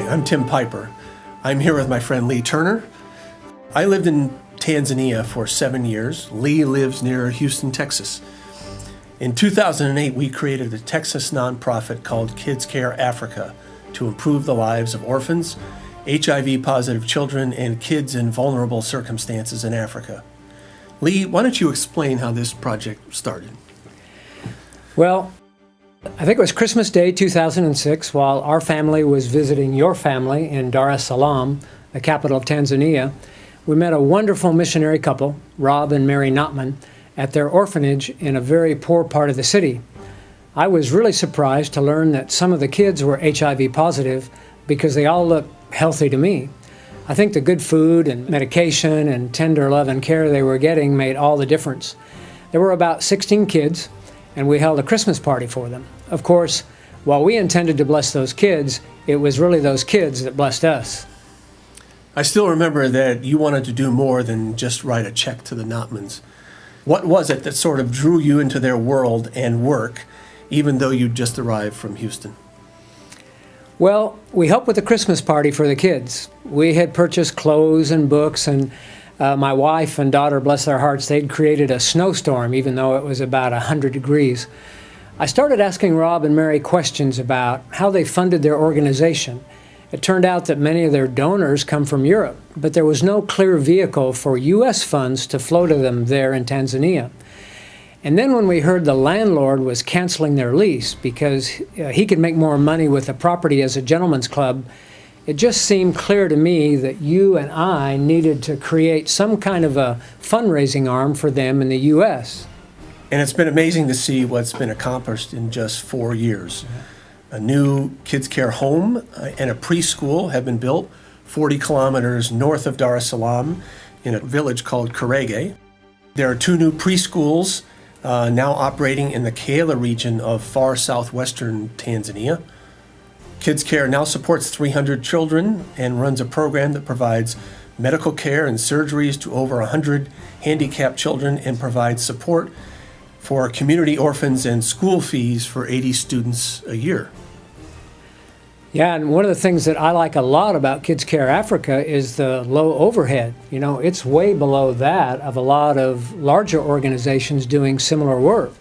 I'm Tim Piper. I'm here with my friend Lee Turner. I lived in Tanzania for 7 years. Lee lives near Houston, Texas. In 2008, we created a Texas nonprofit called KCAv3LoRes Africa to improve the lives of orphans, HIV-positive children, and kids in vulnerable circumstances in Africa. Lee, why don't you explain how this project started? Well, I think it was Christmas Day 2006 while our family was visiting your family in Dar es Salaam, the capital of Tanzania. We met a wonderful missionary couple, Rob and Mary Notman, at their orphanage in a very poor part of the city. I was really surprised to learn that some of the kids were HIV positive because they all looked healthy to me. I think the good food and medication and tender love and care they were getting made all the difference. There were about 16 kids, and we held a Christmas party for them. Of course, while we intended to bless those kids, it was really those kids that blessed us. I still remember that you wanted to do more than just write a check to the Notmans. What was it that sort of drew you into their world and work, even though you'd just arrived from Houston? Well, we helped with the Christmas party for the kids. We had purchased clothes and books, and my wife and daughter, bless their hearts, they'd created a snowstorm, even though it was about 100 degrees. I started asking Rob and Mary questions about how they funded their organization. It turned out that many of their donors come from Europe, but there was no clear vehicle for U.S. funds to flow to them there in Tanzania. And then when we heard the landlord was canceling their lease because he could make more money with the property as a gentleman's club, it just seemed clear to me that you and I needed to create some kind of a fundraising arm for them in the U.S. And it's been amazing to see what's been accomplished in just 4 years. A new kids care home and a preschool have been built 40 kilometers north of Dar es Salaam in a village called Karege. There are 2 new preschools now operating in the Kayela region of far southwestern Tanzania. Kids Care now supports 300 children and runs a program that provides medical care and surgeries to over 100 handicapped children and provides support for community orphans and school fees for 80 students a year. Yeah, and one of the things that I like a lot about Kids Care Africa is the low overhead. You know, it's way below that of a lot of larger organizations doing similar work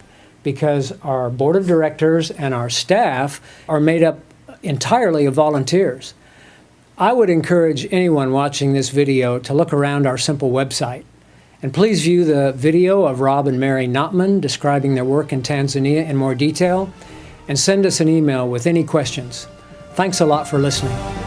because our board of directors and our staff are made up entirely of volunteers. I would encourage anyone watching this video to look around our simple website. And please view the video of Rob and Mary Notman describing their work in Tanzania in more detail, and send us an email with any questions. Thanks a lot for listening.